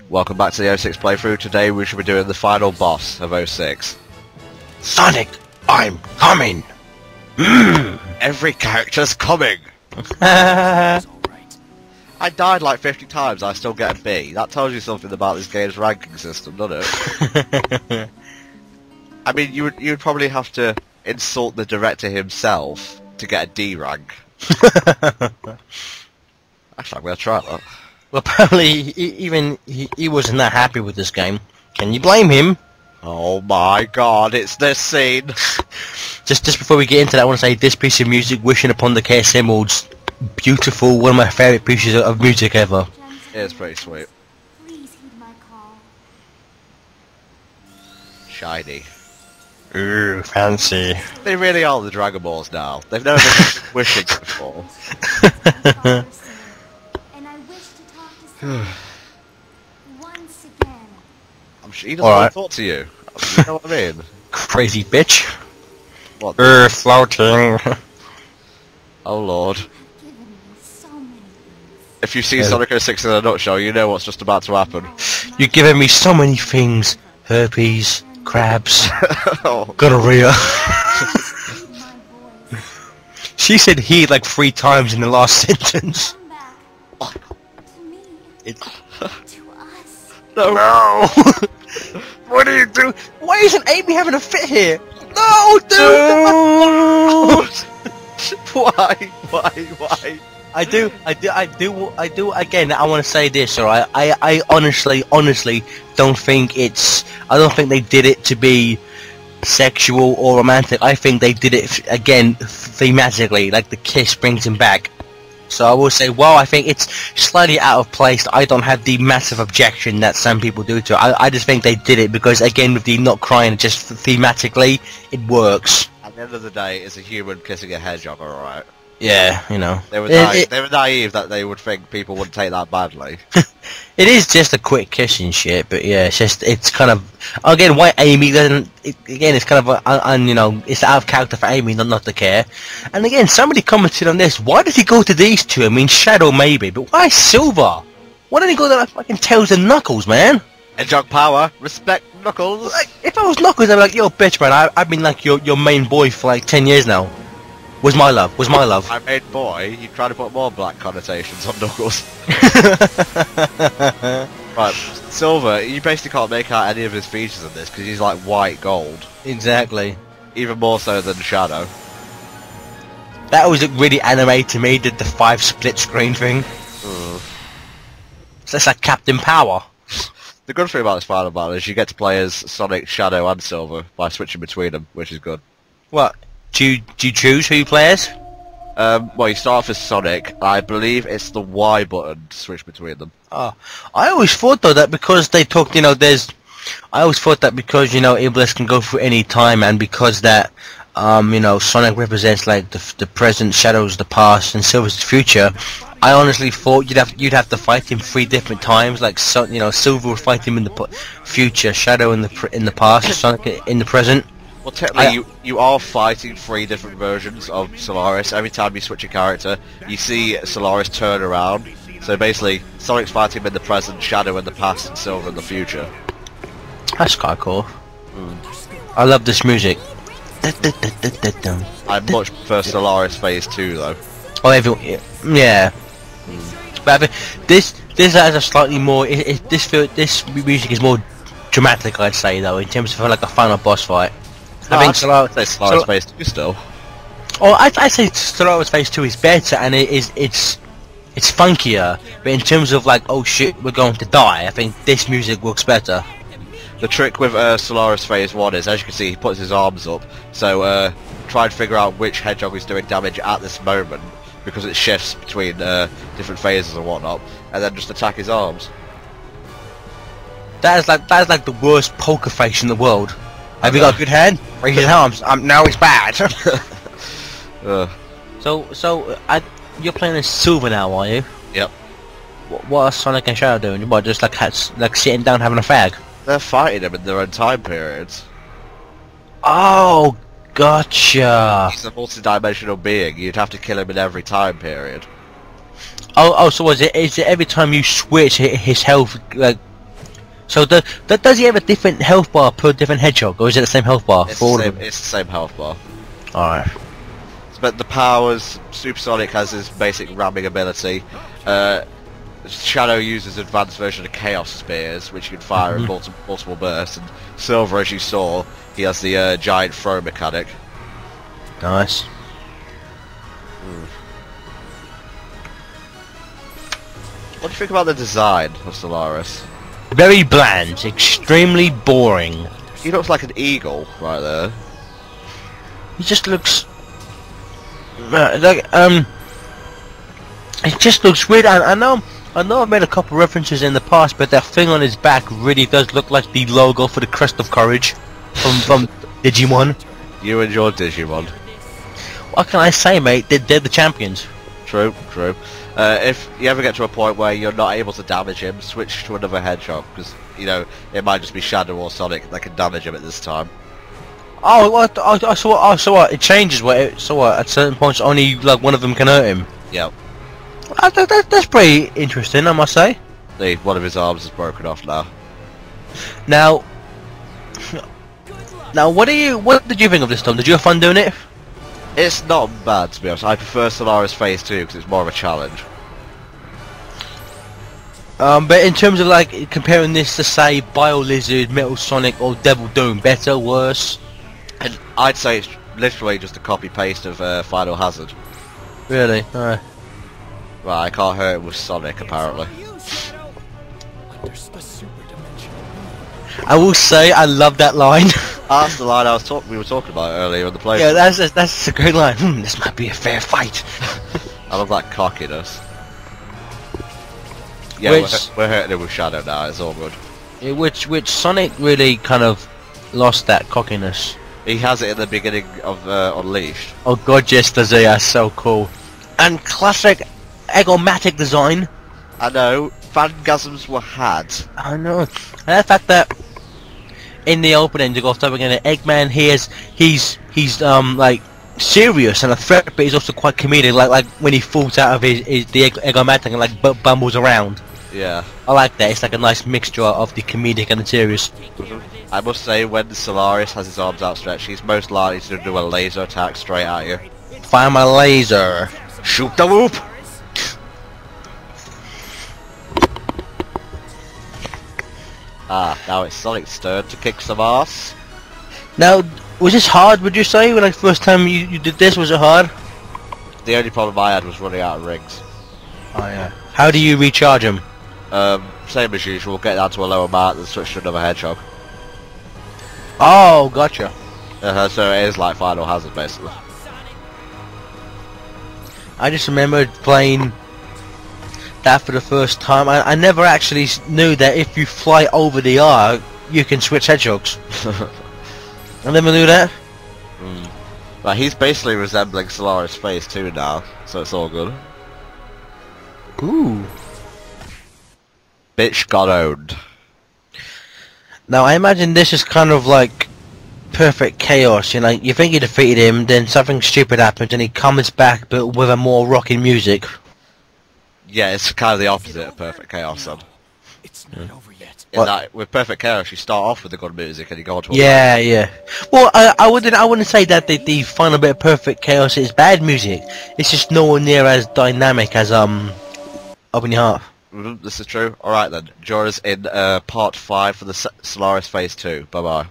Welcome back to the 06 playthrough. Today we should be doing the final boss of 06. Sonic, I'm coming! Every character's coming! I died like 50 times, I still get a B. That tells you something about this game's ranking system, doesn't it? I mean, you'd probably have to insult the director himself to get a D rank. Actually, I'm going to try that. Well, apparently, he wasn't that happy with this game. Can you blame him? Oh my god, it's this scene! Just before we get into that, I want to say this piece of music, Wishing Upon the Chaos Emeralds, beautiful, one of my favourite pieces of music ever. Yeah, it's pretty sweet. Please heed my call. Shiny. Ooh, fancy. They really are the Dragon Balls now. They've never been wishing before. And I wish to talk to someone once again. I'm sure he doesn't want Alright. to talk to you. You know what I mean? Crazy bitch. What? Floating. Oh lord. Given me so many things. If you see Sonic 06 in a nutshell, you know what's just about to happen. You've given me so many things. Herpes, crabs, Oh. gonorrhea. My voice. She said he like 3 times in the last sentence. Come back. To me. It's... To us. No! What do you do? Why isn't Amy having a fit here? No, dude! No! Why? I do, again, I want to say this, alright? I honestly don't think I don't think they did it to be sexual or romantic. I think they did it, again, thematically, like the kiss brings him back. So I will say, well, I think it's slightly out of place. I don't have the massive objection that some people do to it. I just think they did it because, again, with the not crying, just thematically, it works. At the end of the day, it's a human kissing a hedgehog, alright? Yeah, you know. They were naive that they would think people wouldn't take that badly. It is just a quick kiss and shit, but yeah, it's kind of, again, why Amy doesn't, again, it's kind of, you know, it's out of character for Amy not to care. And again, somebody commented on this, why did he go to these two? I mean, Shadow maybe, but why Silver? Why didn't he go to like fucking Tails and Knuckles, man? Hedgehog power, respect Knuckles. Like, if I was Knuckles, I'd be like, yo, bitch, man, I've been like your main boy for like 10 years now. Was my love. My main boy, you try to put more black connotations on Knuckles. Right, Silver, you basically can't make out any of his features in this because he's like white gold. Exactly. Even more so than Shadow. That always looked really anime to me, did the 5 split screen thing. So that's like Captain Power. The good thing about this final battle is you get to play as Sonic, Shadow and Silver by switching between them, which is good. What? Do you choose who you play as? Well, you start off as Sonic. I believe it's the Y button to switch between them. Oh, I always thought though that because they talked, you know, I always thought that because, you know, Iblis can go through any time, and because that, you know, Sonic represents like the present, Shadow's the past, and Silver's the future. I honestly thought you'd have to fight him 3 different times, like you know, Silver would fight him in the future, Shadow in the past, Sonic in the present. Well, technically, you are fighting 3 different versions of Solaris. Every time you switch a character, you see Solaris turn around. So basically, Sonic's fighting him in the present, Shadow in the past, and Silver in the future. That's quite cool. I love this music. I much prefer Solaris Phase 2, though. Oh, yeah. But I think this has a slightly more. This music is more dramatic, I'd say, though, in terms of like a final boss fight. I think Solaris Phase 2 still. Oh, I'd say Solaris Phase 2 is better, and it's funkier. But in terms of like, oh shit, we're going to die, I think this music works better. The trick with Solaris Phase 1 is, as you can see, he puts his arms up. So try and figure out which hedgehog is doing damage at this moment, because it shifts between different phases and whatnot, and then just attack his arms. That is like the worst poker face in the world. Have you got a good hand? Raise his arms. No, it's bad. So you're playing as Silver now, are you? Yep. What are Sonic and Shadow doing? What, just like sitting down having a fag? They're fighting him in their own time periods. Oh, gotcha. He's a multi-dimensional being. You'd have to kill him in every time period. Oh, so is it every time you switch, his health like So does he have a different health bar per different hedgehog, or is it the same health bar It's for all the of same, them? it's the same health bar. Alright. But the powers, Supersonic has his basic ramming ability. Shadow uses advanced version of Chaos Spears, which you can fire in multiple bursts. And Silver, as you saw, he has the giant throw mechanic. Nice. What do you think about the design of Solaris? Very bland, extremely boring. He looks like an eagle right there. He just looks it just looks weird. I know I've made a couple references in the past, but that thing on his back really does look like the logo for the Crest of Courage from Digimon. You and your Digimon. What can I say, mate? They're the champions. True, true. If you ever get to a point where you're not able to damage him, switch to another hedgehog, because, you know, it might just be Shadow or Sonic that can damage him at this time. Oh, what? I saw what? It changes. So what? At certain points, only like one of them can hurt him. Yep. That's pretty interesting, I must say. One of his arms is broken off now. Now, what did you think of this, Tom? Did you have fun doing it? It's not bad, to be honest. I prefer Solaris Phase 2 because it's more of a challenge. But in terms of like comparing this to say Bio Lizard, Metal Sonic, or Devil Doom, better, worse? And I'd say it's literally just a copy-paste of Final Hazard. Really? Well, I can't hurt it with Sonic, apparently. I will say I love that line. That's the line we were talking about earlier in the playthrough. Yeah, that's a great line. This might be a fair fight. I love that cockiness. Yeah, we're hurting it with Shadow now, it's all good. Which Sonic really kind of lost that cockiness. He has it in the beginning of Unleashed. Oh god, yes, does he? That's so cool. And classic egomatic design. I know, phangasms were had. I know. And the fact that in the opening to go up again, Eggman he's like serious and a threat, but he's also quite comedic. Like when he falls out of the egomatic and like bumbles around. Yeah. I like that. It's like a nice mixture of the comedic and the serious. I must say, when Solaris has his arms outstretched, he's most likely to do a laser attack straight at you. Fire my laser. Shoot the whoop! Now it's Sonic's turn to kick some ass. Now, was this hard, would you say? When like first time you did this, was it hard? The only problem I had was running out of rings. Oh yeah. How do you recharge them? Same as usual, get down to a lower mark and switch to another hedgehog. Oh, gotcha. So it is like Final Hazard, basically. I just remembered playing that for the first time. I never actually knew that if you fly over the arc, you can switch hedgehogs. I never knew that. But he's basically resembling Solaris Phase 2 now, so it's all good. Ooh. Bitch got owned. Now I imagine this is kind of like perfect chaos, you know, you think you defeated him, then something stupid happens and he comes back but with a more rocking music. Yeah, it's kind of the opposite of Perfect Chaos then. It's not over yet. In that, with Perfect Chaos you start off with the good music and you go on to a Yeah. Well, I wouldn't say that the final bit of Perfect Chaos is bad music. It's just nowhere near as dynamic as Open Your Heart. This is true. Alright then, join us in part 5 for the Solaris Phase 2. Bye bye.